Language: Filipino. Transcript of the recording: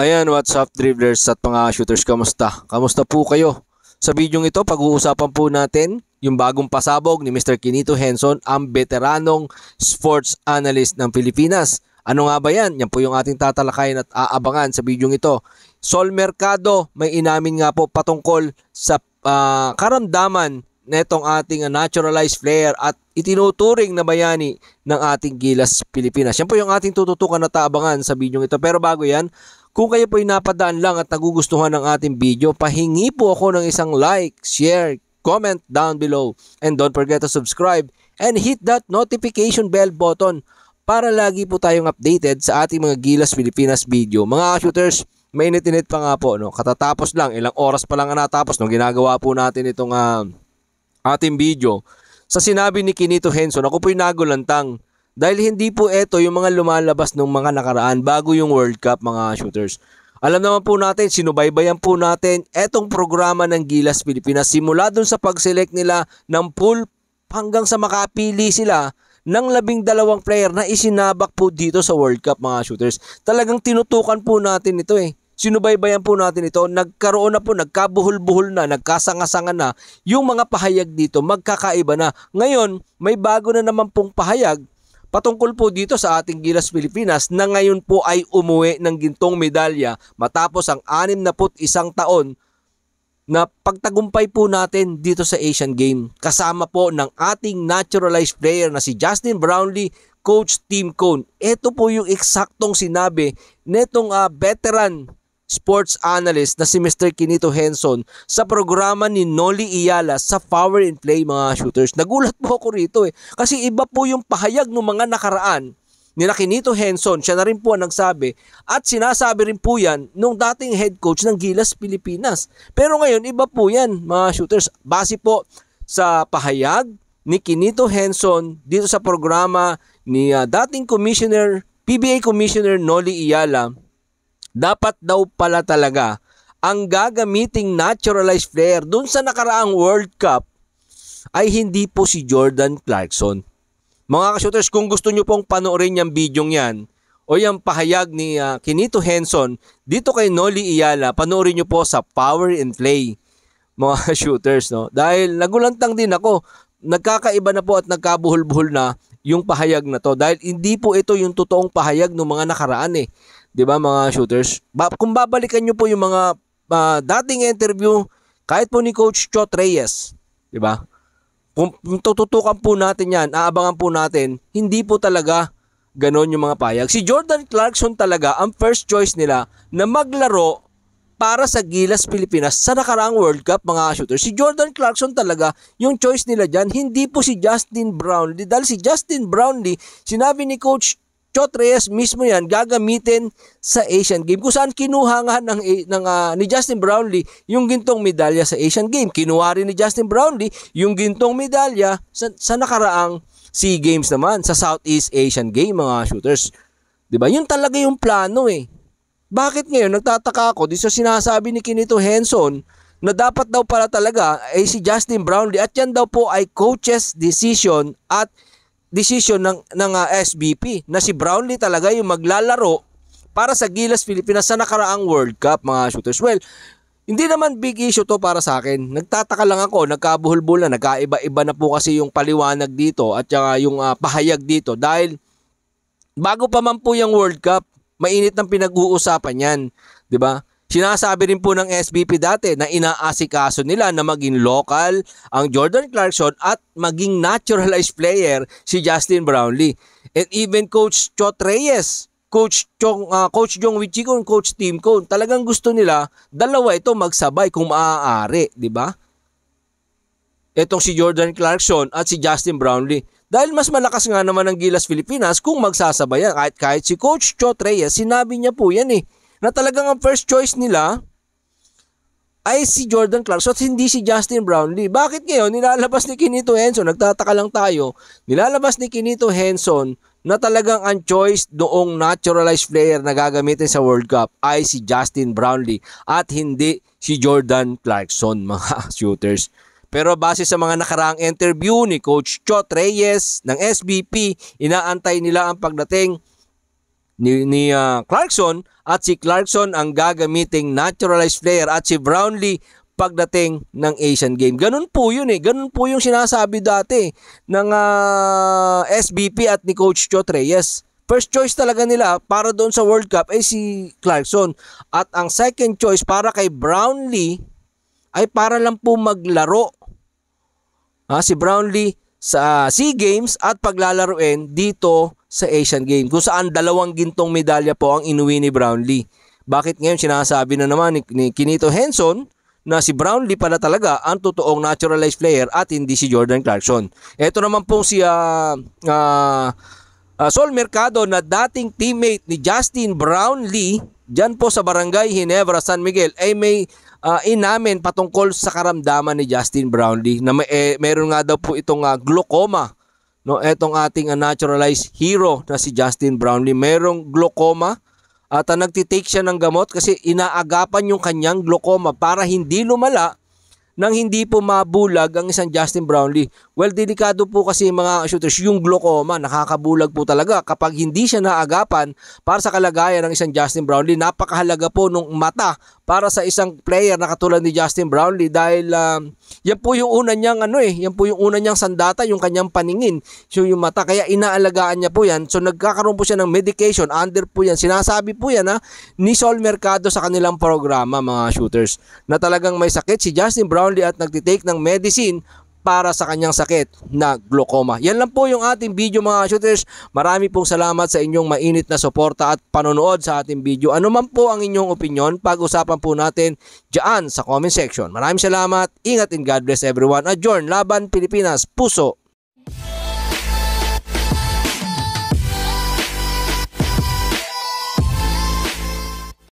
Ayan, what's up dribblers at mga shooters, kamusta? Kamusta po kayo? Sa videong ito, pag-uusapan po natin yung bagong pasabog ni Mr. Quinito Henson, ang veteranong sports analyst ng Pilipinas. Ano nga ba yan? Yan po yung ating tatalakayin at aabangan sa videong ito. Sol Mercado, may inamin nga po patungkol sa karamdaman na itong ating naturalized player at itinuturing na bayani ng ating Gilas Pilipinas. Yan po yung ating tututukan at aabangan sa videong ito. Pero bago yan, kung kayo po ay napadaan lang at nagugustuhan ng ating video, pahingi po ako ng isang like, share, comment down below. And don't forget to subscribe and hit that notification bell button para lagi po tayong updated sa ating mga Gilas Pilipinas video. Mga shooters, mainit-init pa nga po. No? Katatapos lang, ilang oras pa lang natapos nung ginagawa po natin itong ating video. Sa sinabi ni Quinito Henson, ako po'y nagulantang. Dahil hindi po ito yung mga lumalabas ng mga nakaraan bago yung World Cup, mga shooters. Alam naman po natin, sinubaybayan po natin etong programa ng Gilas Pilipinas. Simula dun sa pag-select nila ng pool hanggang sa makapili sila ng 12 player na isinabak po dito sa World Cup, mga shooters. Talagang tinutukan po natin ito eh. Sinubaybayan po natin ito. Nagkaroon na po, nagkabuhol-buhol na, nagkasanga-sanga na. Yung mga pahayag dito, magkakaiba na. Ngayon, may bago na naman pong pahayag patungkol po dito sa ating Gilas Pilipinas na ngayon po ay umuwi ng gintong medalya matapos ang 61 taon na pagtagumpay po natin dito sa Asian Game. Kasama po ng ating naturalized player na si Justin Brownlee, Coach Tim Cone. Ito po yung eksaktong sinabi netong veteran sports analyst na si Mr. Quinito Henson sa programa ni Noli Iyala sa Power and Play, mga shooters. Nagulat po ako rito eh. Kasi iba po yung pahayag ng mga nakaraan ni Quinito Henson. Siya na rin po ang nagsabi at sinasabi rin po yan nung dating head coach ng Gilas Pilipinas. Pero ngayon iba po yan, mga shooters. Base po sa pahayag ni Quinito Henson dito sa programa ni dating commissioner, PBA Commissioner Noli Iyala, dapat daw pala talaga ang gagamiting naturalized player dun sa nakaraang World Cup ay hindi po si Jordan Clarkson. Mga ka-shooters, kung gusto nyo pong panoorin yung video yan o yung pahayag ni Quinito Henson dito kay Noli Iyala, panoorin nyo po sa Power and Play, mga shooters. No? Dahil nagulantang din ako, nagkakaiba na po at nagkabuhol-buhol na yung pahayag na to. Dahil hindi po ito yung totoong pahayag ng mga nakaraan eh. 'Di ba, mga shooters? Kung babalikan niyo po yung mga dating interview kahit po ni Coach Chot Reyes, 'di ba? Kung tututukan po natin 'yan, aabangan po natin, hindi po talaga ganon yung mga pahayag. Si Jordan Clarkson talaga ang first choice nila na maglaro para sa Gilas Pilipinas sa nakaraang World Cup, mga shooters. Si Jordan Clarkson talaga yung choice nila dyan, hindi po si Justin Brownlee. Dahil si Justin Brownlee, sinabi ni Coach Chot Reyes mismo yan, gagamitin sa Asian Game. Kung saan kinuha nga ni Justin Brownlee yung gintong medalya sa Asian Game. Kinuha rin ni Justin Brownlee yung gintong medalya sa nakaraang SEA Games naman, sa Southeast Asian Game, mga shooters. Diba? Yun talaga yung plano eh. Bakit ngayon nagtataka ako dito sinasabi ni Quinito Henson na dapat daw pala talaga ay si Justin Brownlee at yan daw po ay coach's decision at decision ng SBP na si Brownlee talaga yung maglalaro para sa Gilas Pilipinas sa nakaraang World Cup, mga shooters. Well, hindi naman big issue to para sa akin. Nagtataka lang ako, nagkabuhol-buhol na, nagkaiba-iba na po kasi yung paliwanag dito at yung pahayag dito dahil bago pa man po yung World Cup, mainit ng pinag-uusapan yan, 'di ba? Sinasabi rin po ng SBP dati na inaasikaso nila na maging local ang Jordan Clarkson at maging naturalized player si Justin Brownlee. And even Coach Chot Reyes, Coach Jong Wichikon, Coach Tim Cone, talagang gusto nila dalawa ito magsabay kung maaari, 'di ba? Etong si Jordan Clarkson at si Justin Brownlee. Dahil mas malakas nga naman ang Gilas Pilipinas kung magsasabayan. Kahit si Coach Chot Reyes, sinabi niya po yan eh, na talagang ang first choice nila ay si Jordan Clarkson at hindi si Justin Brownlee. Bakit ngayon nilalabas ni Quinito Henson? Nagtataka lang tayo. Nilalabas ni Quinito Henson na talagang ang choice noong naturalized player na gagamitin sa World Cup ay si Justin Brownlee at hindi si Jordan Clarkson, mga shooters. Pero base sa mga nakaraang interview ni Coach Chot Reyes ng SBP, inaantay nila ang pagdating ni Clarkson, at si Clarkson ang gagamiting naturalized player at si Brownlee pagdating ng Asian Game. Ganun po yun eh. Ganun po yung sinasabi dati ng SBP at ni Coach Chot Reyes. First choice talaga nila para doon sa World Cup ay si Clarkson. At ang second choice para kay Brownlee ay para lang po maglaro. Si Brownlee sa SEA Games at paglalaruin dito sa Asian Game, kung saan 2 gintong medalya po ang inuwi ni Brownlee. Bakit ngayon sinasabi na naman ni Quinito Henson na si Brownlee pala talaga ang totoong naturalized player at hindi si Jordan Clarkson? Ito naman po si Sol Mercado na dating teammate ni Justin Brownlee dyan po sa Barangay Ginebra, San Miguel, ay may inamin patungkol sa karamdaman ni Justin Brownlee na meron nga daw po itong glaucoma. No, etong ating naturalized hero na si Justin Brownlee, merong glaucoma at nagtitake siya ng gamot kasi inaagapan yung kanyang glaucoma para hindi lumala nang hindi po mabulag ang isang Justin Brownlee. Well, delikado po kasi mga shooters, yung glaucoma, nakakabulag po talaga kapag hindi siya naagapan para sa kalagayan ng isang Justin Brownlee. Napakahalaga po nung mata para sa isang player na katulad ni Justin Brownlee dahil yan po yung una niyang yan po yung una niyang sandata, yung kanyang paningin, yung mata, kaya inaalagaan niya po yan. So nagkakaroon po siya ng medication, under po yan. Sinasabi po yan ni Sol Mercado sa kanilang programa, mga shooters, na talagang may sakit si Justin Brownlee at nagtitake ng medicine para sa kanyang sakit na glaucoma. Yan lang po yung ating video, mga shooters. Marami pong salamat sa inyong mainit na suporta at panonood sa ating video. Ano man po ang inyong opinion, pag-usapan po natin dyan sa comment section. Maraming salamat, ingat and God bless everyone. Adjourn, laban Pilipinas, puso